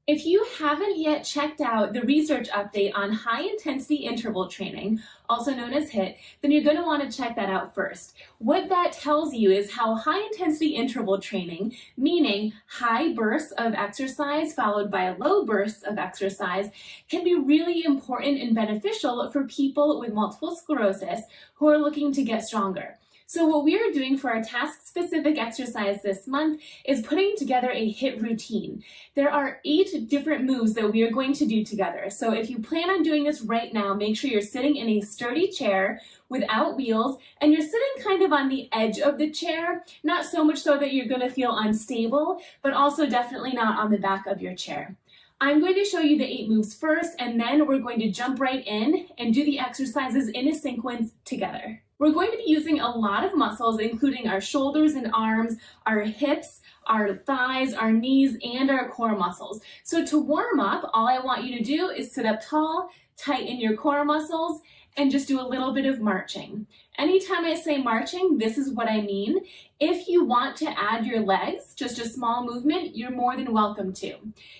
If you haven't yet checked out the research update on high-intensity interval training, also known as HIIT, then you're going to want to check that out first. What that tells you is how high-intensity interval training, meaning high bursts of exercise followed by low bursts of exercise, can be really important and beneficial for people with multiple sclerosis who are looking to get stronger. So what we are doing for our task-specific exercise this month is putting together a HIIT routine. There are 8 different moves that we are going to do together. So if you plan on doing this right now, make sure you're sitting in a sturdy chair without wheels, and you're sitting kind of on the edge of the chair, not so much so that you're going to feel unstable, but also definitely not on the back of your chair. I'm going to show you the 8 moves first, and then we're going to jump right in and do the exercises in a sequence together. We're going to be using a lot of muscles, including our shoulders and arms, our hips, our thighs, our knees, and our core muscles. So to warm up, all I want you to do is sit up tall, tighten your core muscles, and just do a little bit of marching. Anytime I say marching, this is what I mean. If you want to add your legs, just a small movement, you're more than welcome to.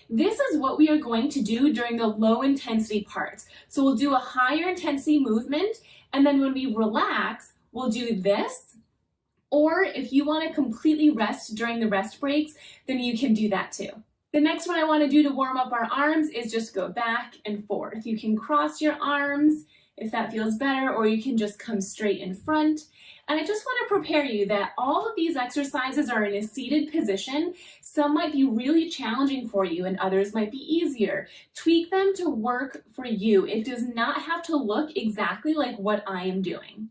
This is what we are going to do during the low intensity parts. So we'll do a higher intensity movement, and then when we relax, we'll do this. Or if you want to completely rest during the rest breaks, then you can do that too. The next one I want to do to warm up our arms is just go back and forth. You can cross your arms if that feels better, or you can just come straight in front. And I just want to prepare you that all of these exercises are in a seated position. Some might be really challenging for you and others might be easier. Tweak them to work for you. It does not have to look exactly like what I am doing.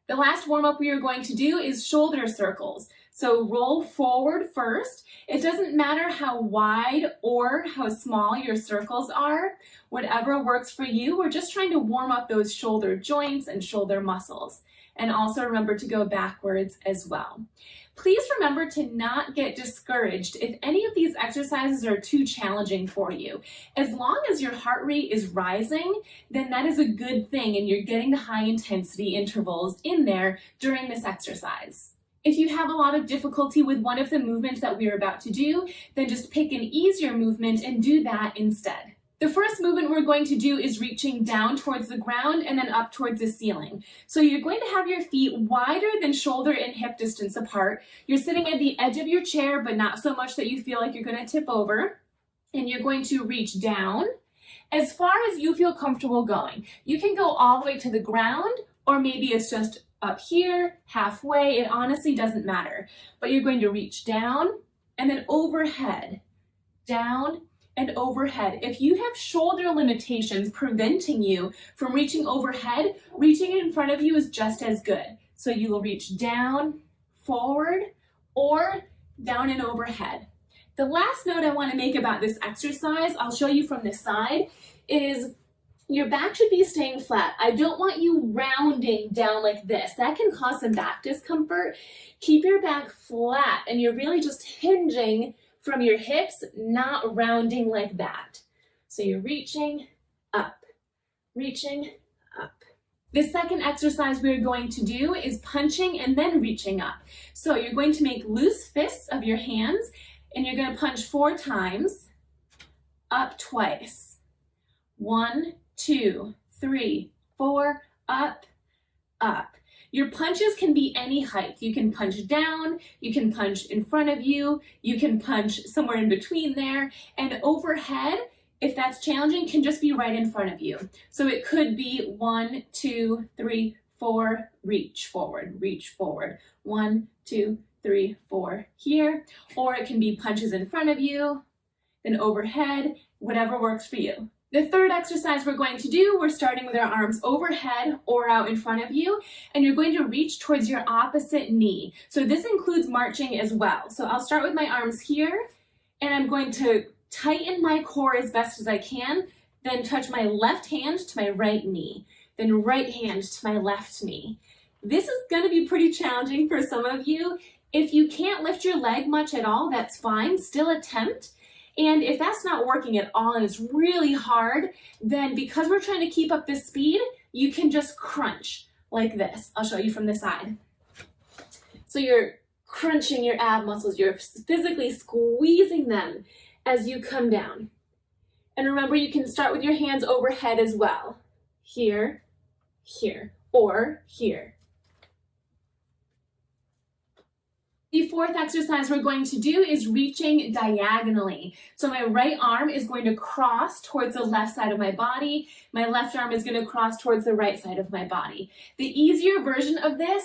The last warm-up we are going to do is shoulder circles. So roll forward first. It doesn't matter how wide or how small your circles are. Whatever works for you, we're just trying to warm up those shoulder joints and shoulder muscles. And also remember to go backwards as well. Please remember to not get discouraged if any of these exercises are too challenging for you. As long as your heart rate is rising, then that is a good thing and you're getting the high intensity intervals in there during this exercise. If you have a lot of difficulty with one of the movements that we are about to do, then just pick an easier movement and do that instead. The first movement we're going to do is reaching down towards the ground and then up towards the ceiling. So you're going to have your feet wider than shoulder and hip distance apart. You're sitting at the edge of your chair, but not so much that you feel like you're going to tip over. And you're going to reach down as far as you feel comfortable going. You can go all the way to the ground, or maybe it's just up here, halfway. It honestly doesn't matter. But you're going to reach down and then overhead, down and overhead. If you have shoulder limitations preventing you from reaching overhead, reaching in front of you is just as good. So you will reach down, forward, or down and overhead. The last note I want to make about this exercise, I'll show you from the side, is your back should be staying flat. I don't want you rounding down like this. That can cause some back discomfort. Keep your back flat and you're really just hinging from your hips, not rounding like that. So you're reaching up, reaching up. The second exercise we're going to do is punching and then reaching up. So you're going to make loose fists of your hands and you're going to punch 4 times, up twice. 1, 2, 3, 4, up, up. Your punches can be any height. You can punch down, you can punch in front of you, you can punch somewhere in between there, and overhead, if that's challenging, can just be right in front of you. So it could be 1, 2, 3, 4, reach forward, 1, 2, 3, 4 here, or it can be punches in front of you, then overhead, whatever works for you. The third exercise we're going to do, we're starting with our arms overhead or out in front of you, and you're going to reach towards your opposite knee. So this includes marching as well. So I'll start with my arms here, and I'm going to tighten my core as best as I can, then touch my left hand to my right knee, then right hand to my left knee. This is going to be pretty challenging for some of you. If you can't lift your leg much at all, that's fine, still attempt. And if that's not working at all and it's really hard, then because we're trying to keep up this speed, you can just crunch like this. I'll show you from the side. So you're crunching your ab muscles. You're physically squeezing them as you come down. And remember, you can start with your hands overhead as well. Here, here, or here. The fourth exercise we're going to do is reaching diagonally. So my right arm is going to cross towards the left side of my body. My left arm is going to cross towards the right side of my body. The easier version of this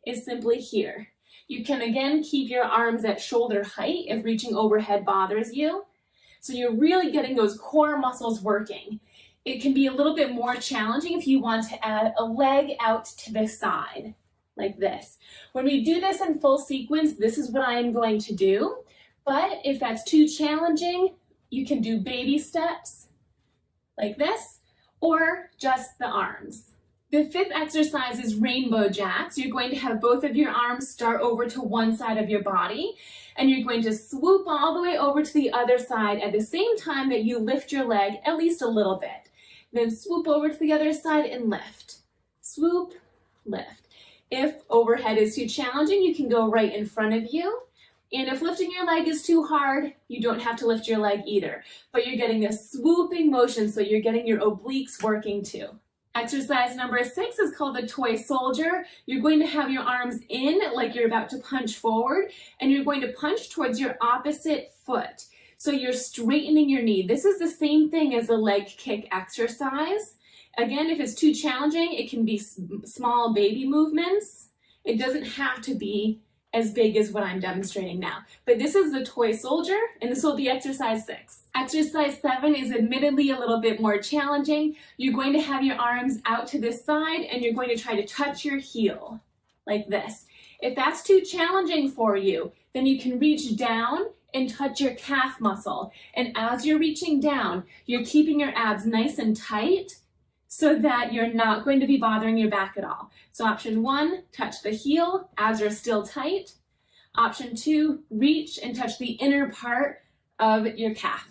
is simply here. You can again keep your arms at shoulder height if reaching overhead bothers you. So you're really getting those core muscles working. It can be a little bit more challenging if you want to add a leg out to the side, like this. When we do this in full sequence, this is what I am going to do. But if that's too challenging, you can do baby steps, like this, or just the arms. The fifth exercise is rainbow jacks. You're going to have both of your arms start over to one side of your body, and you're going to swoop all the way over to the other side at the same time that you lift your leg at least a little bit. Then swoop over to the other side and lift. Swoop, lift. If overhead is too challenging, you can go right in front of you. And if lifting your leg is too hard, you don't have to lift your leg either. But you're getting this swooping motion, so you're getting your obliques working too. Exercise number 6 is called the toy soldier. You're going to have your arms in like you're about to punch forward, and you're going to punch towards your opposite foot. So you're straightening your knee. This is the same thing as a leg kick exercise. Again, if it's too challenging, it can be small baby movements. It doesn't have to be as big as what I'm demonstrating now. But this is the toy soldier, and this will be exercise 6. Exercise 7 is admittedly a little bit more challenging. You're going to have your arms out to this side, and you're going to try to touch your heel, like this. If that's too challenging for you, then you can reach down and touch your calf muscle. And as you're reaching down, you're keeping your abs nice and tight so that you're not going to be bothering your back at all. So option 1, touch the heel, abs are still tight. Option 2, reach and touch the inner part of your calf.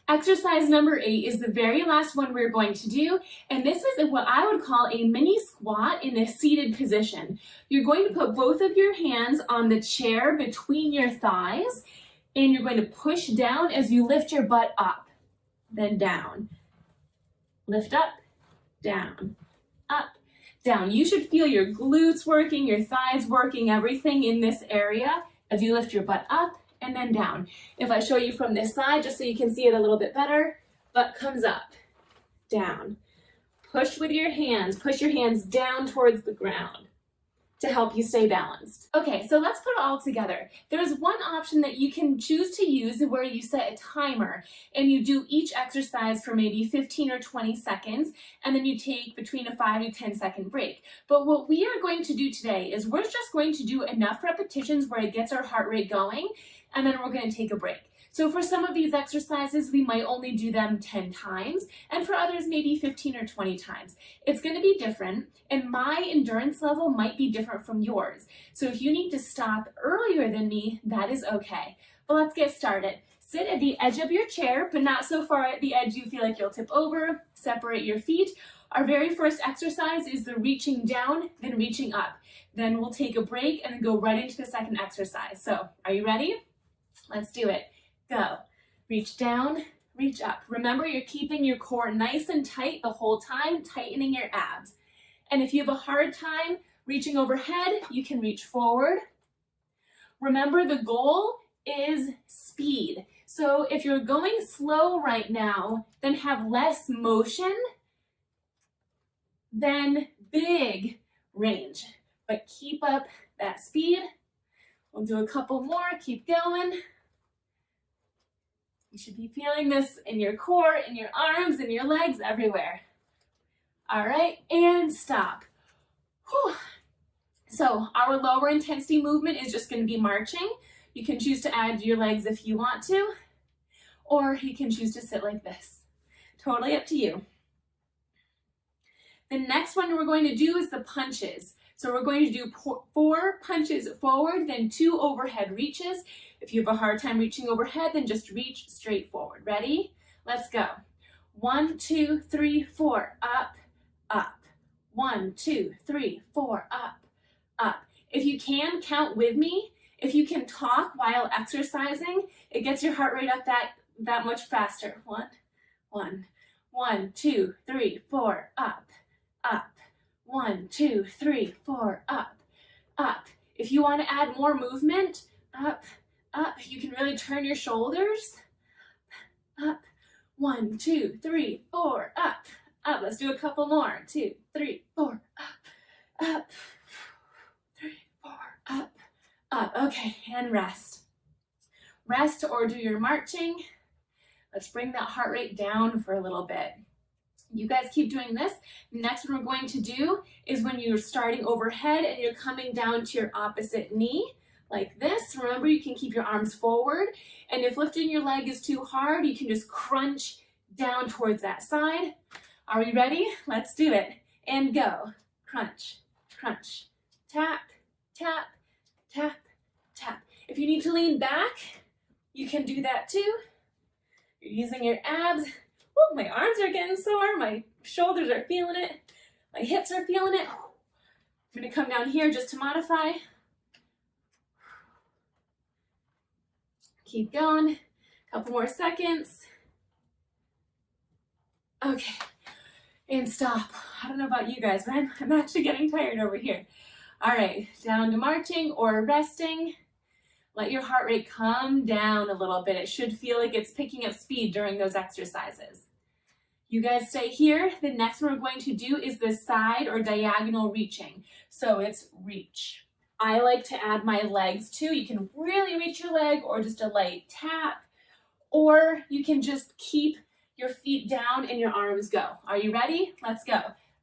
Exercise number 8 is the very last one we're going to do, and this is what I would call a mini squat in a seated position. You're going to put both of your hands on the chair between your thighs, and you're going to push down as you lift your butt up, then down. Lift up, down, up, down. You should feel your glutes working, your thighs working, everything in this area as you lift your butt up and then down. If I show you from this side, just so you can see it a little bit better, butt comes up, down. Push with your hands. Push your hands down towards the ground to help you stay balanced. Okay, so let's put it all together. There's one option that you can choose to use where you set a timer and you do each exercise for maybe 15 or 20 seconds, and then you take between a 5 to 10 second break. But what we are going to do today is we're just going to do enough repetitions where it gets our heart rate going, and then we're going to take a break. So for some of these exercises, we might only do them 10 times, and for others, maybe 15 or 20 times. It's going to be different, and my endurance level might be different from yours. So if you need to stop earlier than me, that is okay. But let's get started. Sit at the edge of your chair, but not so far at the edge you feel like you'll tip over. Separate your feet. Our very first exercise is the reaching down, then reaching up. Then we'll take a break and then go right into the second exercise. So, are you ready? Let's do it. Go. Reach down, reach up. Remember, you're keeping your core nice and tight the whole time, tightening your abs. And if you have a hard time reaching overhead, you can reach forward. Remember, the goal is speed. So if you're going slow right now, then have less motion than big range. But keep up that speed. We'll do a couple more, keep going. You should be feeling this in your core, in your arms, in your legs, everywhere. All right, and stop. Whew. So our lower intensity movement is just going to be marching. You can choose to add your legs if you want to, or you can choose to sit like this. Totally up to you. The next one we're going to do is the punches. So we're going to do 4 punches forward, then 2 overhead reaches. If you have a hard time reaching overhead, then just reach straight forward. Ready? Let's go. 1, 2, 3, 4, up, up. 1, 2, 3, 4, up, up. If you can, count with me. If you can talk while exercising, it gets your heart rate up that much faster. 1, 1, 1, 2, 3, 4, up, up. 1, 2, 3, 4, up, up. If you want to add more movement, up, up. You can really turn your shoulders. Up. 1, 2, 3, 4, up, up. Let's do a couple more. 2, 3, 4, up, up. 3, 4, up, up. Okay, and rest. Rest or do your marching. Let's bring that heart rate down for a little bit. You guys keep doing this. Next one we're going to do is when you're starting overhead and you're coming down to your opposite knee, like this. Remember, you can keep your arms forward. And if lifting your leg is too hard, you can just crunch down towards that side. Are we ready? Let's do it. And go. Crunch, crunch, tap, tap, tap, tap. If you need to lean back, you can do that too. You're using your abs. Oh, my arms are getting sore. My shoulders are feeling it. My hips are feeling it. I'm going to come down here just to modify. Keep going. A couple more seconds. Okay. And stop. I don't know about you guys, but I'm actually getting tired over here. All right. Down to marching or resting. Let your heart rate come down a little bit. It should feel like it's picking up speed during those exercises. You guys stay here. The next one we're going to do is the side or diagonal reaching. So it's reach. I like to add my legs too. You can really reach your leg or just a light tap, or you can just keep your feet down and your arms go. Are you ready? Let's go.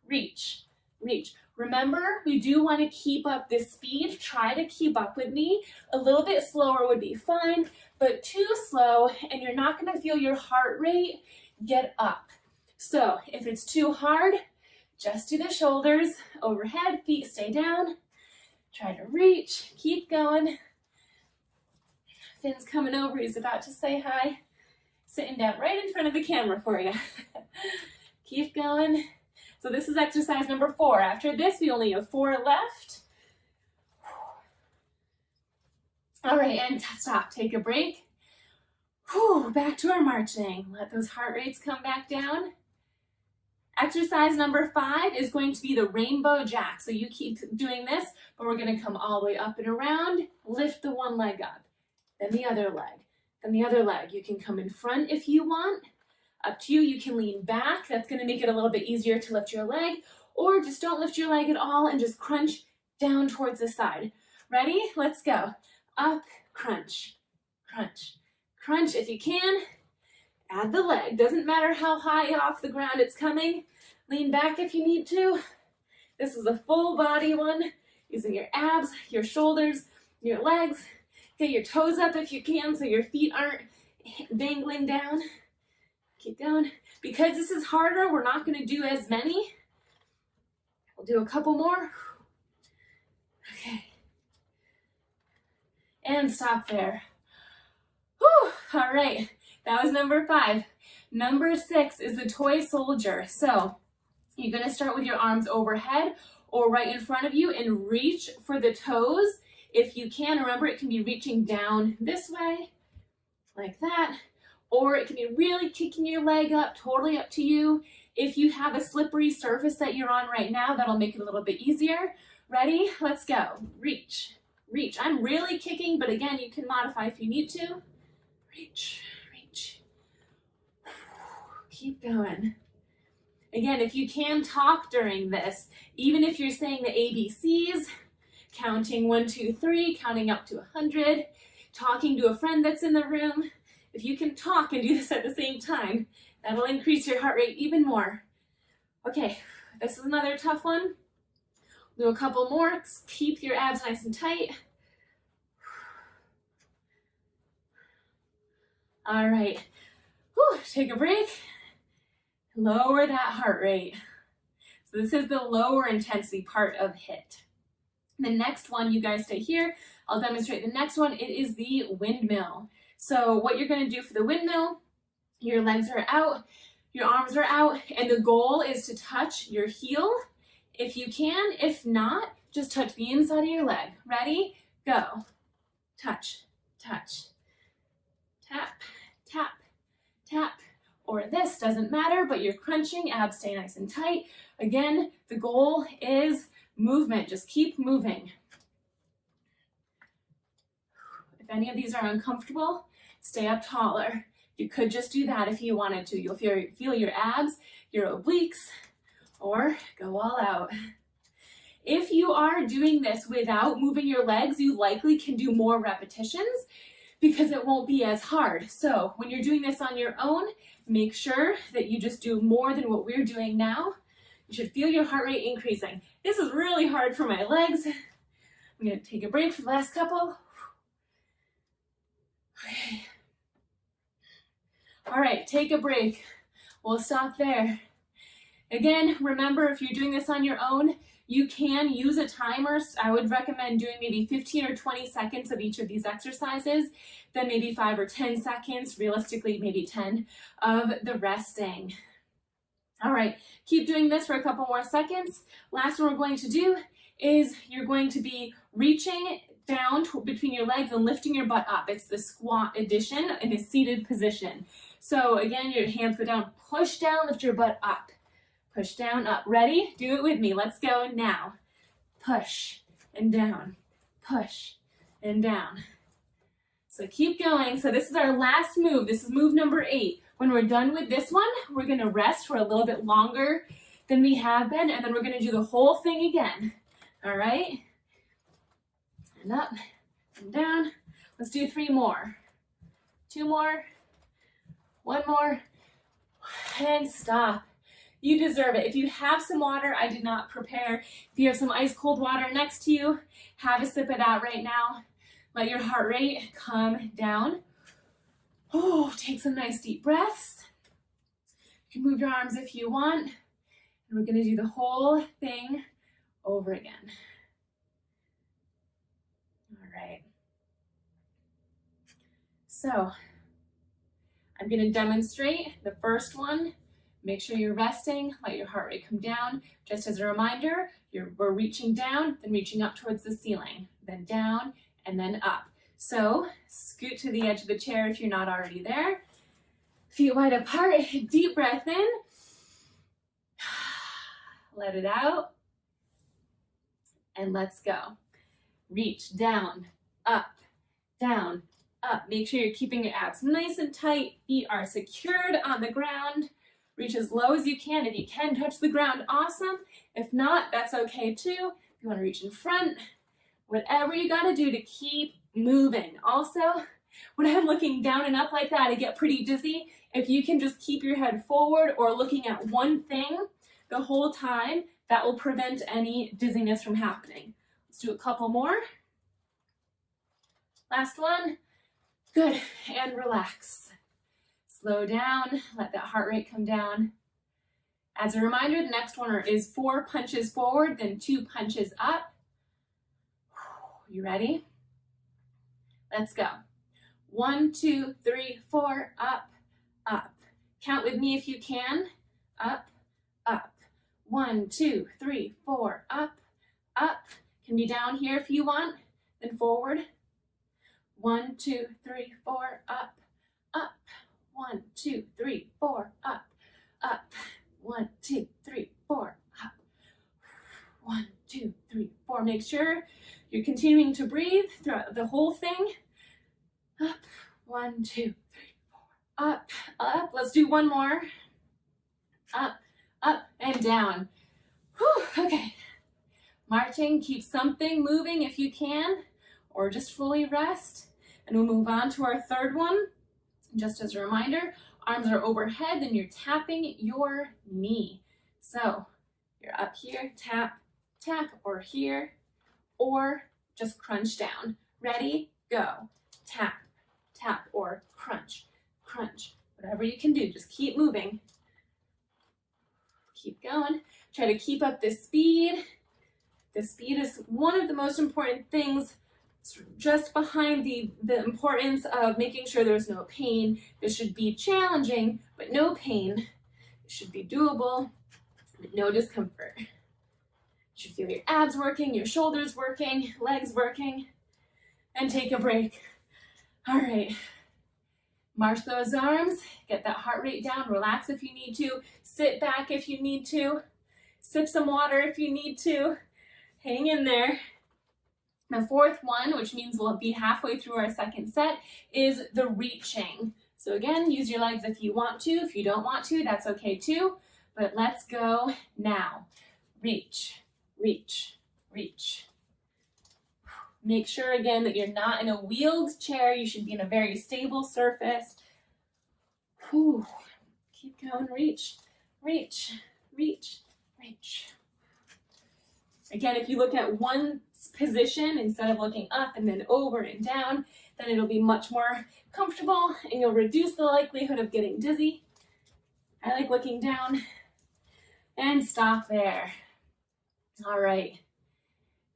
Reach, reach. Remember, we do want to keep up this speed. Try to keep up with me. A little bit slower would be fine, but too slow and you're not going to feel your heart rate get up. So if it's too hard, just do the shoulders overhead, feet stay down. Try to reach, keep going. Finn's coming over, he's about to say hi. Sitting down right in front of the camera for you. Keep going. So this is exercise number 4. After this, we only have 4 left. All right, and stop, take a break. Whew, back to our marching. Let those heart rates come back down. Exercise number 5 is going to be the rainbow jack. So you keep doing this, but we're going to come all the way up and around. Lift the one leg up, then the other leg, then the other leg. You can come in front if you want. Up to you. You can lean back. That's going to make it a little bit easier to lift your leg, or just don't lift your leg at all and just crunch down towards the side. Ready? Let's go. Up, crunch, crunch, crunch. If you can, add the leg. Doesn't matter how high off the ground it's coming. Lean back if you need to. This is a full body one, using your abs, your shoulders, your legs. Get your toes up if you can so your feet aren't dangling down. Keep going. Because this is harder, we're not going to do as many. We'll do a couple more. Okay. And stop there. Whew. All right. That was number 5. Number 6 is the toy soldier. So you're going to start with your arms overhead or right in front of you and reach for the toes. If you can, remember it can be reaching down this way, like that. Or it can be really kicking your leg up, totally up to you. If you have a slippery surface that you're on right now, that'll make it a little bit easier. Ready? Let's go. Reach, reach. I'm really kicking, but again, you can modify if you need to. Reach, reach. Keep going. Again, if you can talk during this, even if you're saying the ABCs, counting 1, 2, 3, counting up to 100, talking to a friend that's in the room, if you can talk and do this at the same time, that'll increase your heart rate even more. Okay, this is another tough one. Do a couple more. Keep your abs nice and tight. All right. Whew, take a break. Lower that heart rate. So this is the lower intensity part of HIIT. The next one, you guys stay here. I'll demonstrate the next one. It is the windmill. So what you're going to do for the windmill, your legs are out, your arms are out, and the goal is to touch your heel if you can. If not, just touch the inside of your leg. Ready? Go. Touch, touch, tap, tap, or this, doesn't matter, but you're crunching, abs stay nice and tight. Again, the goal is movement. Just keep moving. If any of these are uncomfortable, stay up taller. You could just do that if you wanted to. You'll feel your abs, your obliques, or go all out. If you are doing this without moving your legs, you likely can do more repetitions because it won't be as hard. So when you're doing this on your own, make sure that you just do more than what we're doing now. You should feel your heart rate increasing. This is really hard for my legs. I'm gonna take a break for the last couple. Okay. All right, take a break. We'll stop there. Again, remember, if you're doing this on your own, you can use a timer. I would recommend doing maybe 15 or 20 seconds of each of these exercises, then maybe 5 or 10 seconds, realistically maybe 10, of the resting. All right, keep doing this for a couple more seconds. Last one we're going to do is you're going to be reaching down between your legs and lifting your butt up. It's the squat edition in a seated position. So again, your hands go down, push down, lift your butt up. Push down, up. Ready? Do it with me. Let's go now. Push and down. Push and down. So keep going. So this is our last move. This is move number 8. When we're done with this one, we're going to rest for a little bit longer than we have been, and then we're going to do the whole thing again. All right? And up and down. Let's do 3 more. 2 more. 1 more. And stop. You deserve it. If you have some water, I did not prepare. If you have some ice cold water next to you, have a sip of that right now. Let your heart rate come down. Oh, take some nice deep breaths. You can move your arms if you want. And we're going to do the whole thing over again. All right. So I'm going to demonstrate the first one. Make sure you're resting, let your heart rate come down. Just as a reminder, we're reaching down, then reaching up towards the ceiling, then down, and then up. So scoot to the edge of the chair if you're not already there. Feet wide apart, deep breath in. Let it out. And let's go. Reach down, up, down, up. Make sure you're keeping your abs nice and tight. Feet are secured on the ground. Reach as low as you can. If you can touch the ground, awesome. If not, that's okay too. If you want to reach in front, whatever you got to do to keep moving. Also, when I'm looking down and up like that, I get pretty dizzy. If you can just keep your head forward or looking at one thing the whole time, that will prevent any dizziness from happening. Let's do a couple more. Last one. Good. And relax. Slow down, let that heart rate come down. As a reminder, the next one is 4 punches forward, then 2 punches up. You ready? Let's go. 1, 2, 3, 4, up, up. Count with me if you can. Up, up. 1, 2, 3, 4, up, up. Can be down here if you want, then forward. 1, 2, 3, 4, up, up. 1, 2, 3, 4, up, up. 1, 2, 3, 4, up. 1, 2, 3, 4. Make sure you're continuing to breathe throughout the whole thing. Up. 1, 2, 3, 4. Up, up. Let's do one more. Up, up, and down. Whew, okay. Marching, keep something moving if you can, or just fully rest. And we'll move on to our third one. Just as a reminder, arms are overhead, then you're tapping your knee. So you're up here, tap, tap, or here, or just crunch down. Ready, go. Tap, tap, or crunch, crunch. Whatever you can do, just keep moving. Keep going. Try to keep up the speed. The speed is one of the most important things, just behind the importance of making sure there's no pain. This should be challenging, but no pain. It should be doable, but no discomfort. You should feel your abs working, your shoulders working, legs working, and take a break. All right. March those arms, get that heart rate down, relax if you need to, sit back if you need to, sip some water if you need to, hang in there. The fourth one, which means we'll be halfway through our second set, is the reaching. So again, use your legs if you want to. If you don't want to, that's okay too. But let's go now. Reach, reach, reach. Make sure again that you're not in a wheeled chair. You should be in a very stable surface. Whew. Keep going, reach, reach, reach, reach. Again, if you look at one position instead of looking up and then over and down, then it'll be much more comfortable and you'll reduce the likelihood of getting dizzy. I like looking down and stop there. All right.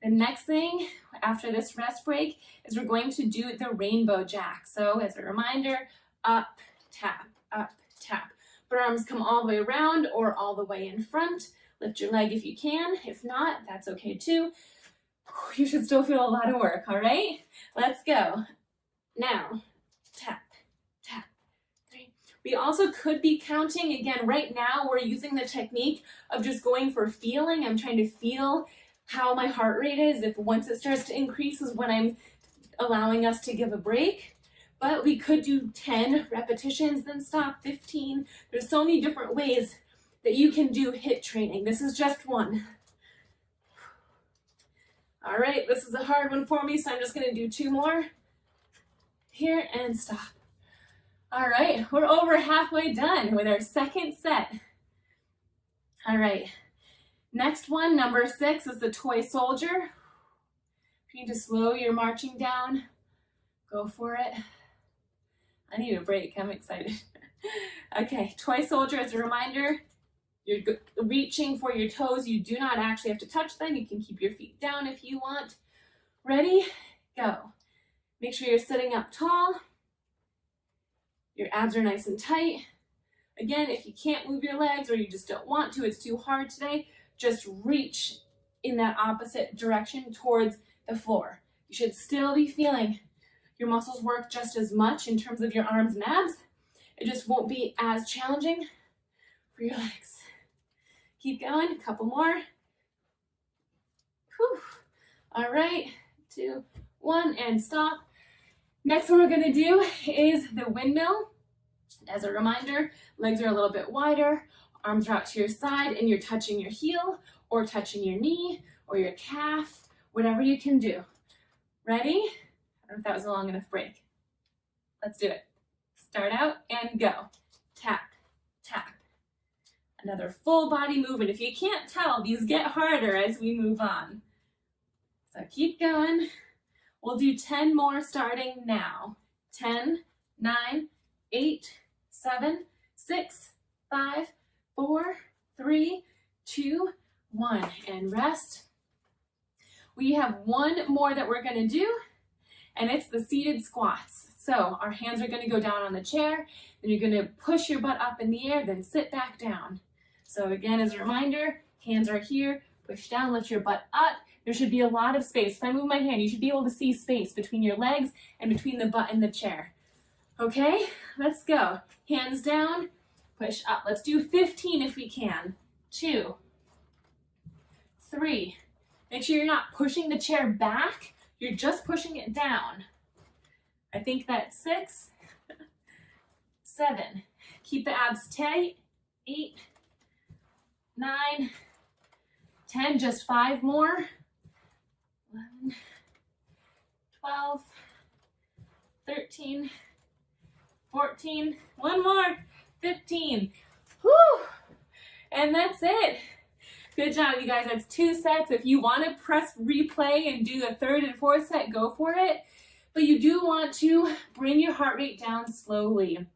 The next thing after this rest break is we're going to do the rainbow jack. So as a reminder, up, tap, but arms come all the way around or all the way in front. Lift your leg if you can. If not, that's okay too. You should still feel a lot of work, all right? Let's go. Now, tap, tap, 3. We also could be counting. Again, right now we're using the technique of just going for feeling. I'm trying to feel how my heart rate is. If once it starts to increase is when I'm allowing us to give a break. But we could do 10 repetitions, then stop, 15. There's so many different ways that you can do HIIT training. This is just one. All right, this is a hard one for me, so I'm just gonna do 2 more. Here and stop. All right, we're over halfway done with our second set. All right, next one, number 6, is the toy soldier. If you need to slow your marching down, go for it. I need a break, I'm excited. Okay, toy soldier, as a reminder, you're reaching for your toes. You do not actually have to touch them. You can keep your feet down if you want. Ready? Go. Make sure you're sitting up tall. Your abs are nice and tight. Again, if you can't move your legs or you just don't want to, it's too hard today, just reach in that opposite direction towards the floor. You should still be feeling your muscles work just as much in terms of your arms and abs. It just won't be as challenging for your legs. Keep going, a couple more. Whew. All right, 2, 1, and stop. Next one we're gonna do is the windmill. As a reminder, legs are a little bit wider, arms are out to your side, and you're touching your heel or touching your knee or your calf, whatever you can do. Ready? I don't know if that was a long enough break. Let's do it. Start out and go. Tap, tap. Another full body movement. If you can't tell, these get harder as we move on. So keep going. We'll do 10 more starting now. 10, 9, 8, 7, 6, 5, 4, 3, 2, 1. And rest. We have one more that we're going to do, and it's the seated squats. So our hands are going to go down on the chair, and you're going to push your butt up in the air, then sit back down. So again, as a reminder, hands are here, push down, lift your butt up. There should be a lot of space. If I move my hand, you should be able to see space between your legs and between the butt and the chair. Okay, let's go. Hands down, push up. Let's do 15 if we can. 2, 3. Make sure you're not pushing the chair back. You're just pushing it down. I think that's 6, 7. Keep the abs tight. 8, 9, 10, just 5 more. 11, 12, 13, 14, one more, 15. Whew! And that's it. Good job, you guys. That's 2 sets. If you want to press replay and do a 3rd and 4th set, go for it. But you do want to bring your heart rate down slowly.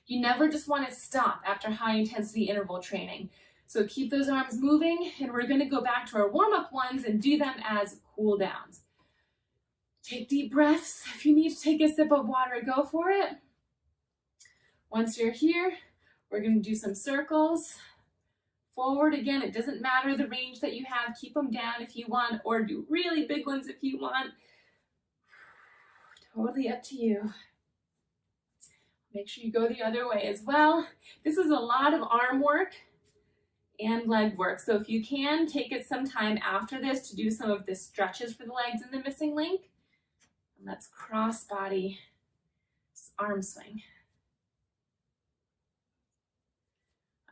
You never just want to stop after high intensity interval training. So keep those arms moving, and we're going to go back to our warm-up ones and do them as cool downs. Take deep breaths. If you need to take a sip of water, go for it. Once you're here, we're going to do some circles. Forward again, it doesn't matter the range that you have. Keep them down if you want, or do really big ones if you want. Totally up to you. Make sure you go the other way as well. This is a lot of arm work and leg work. So if you can, take it some time after this to do some of the stretches for the legs in the missing link. And let's cross body arm swing.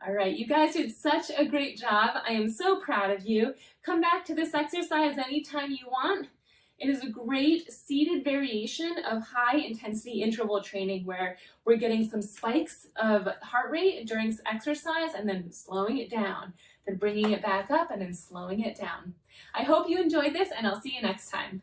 All right, you guys did such a great job. I am so proud of you. Come back to this exercise anytime you want. It is a great seated variation of high intensity interval training where we're getting some spikes of heart rate during exercise and then slowing it down, then bringing it back up and then slowing it down. I hope you enjoyed this and I'll see you next time.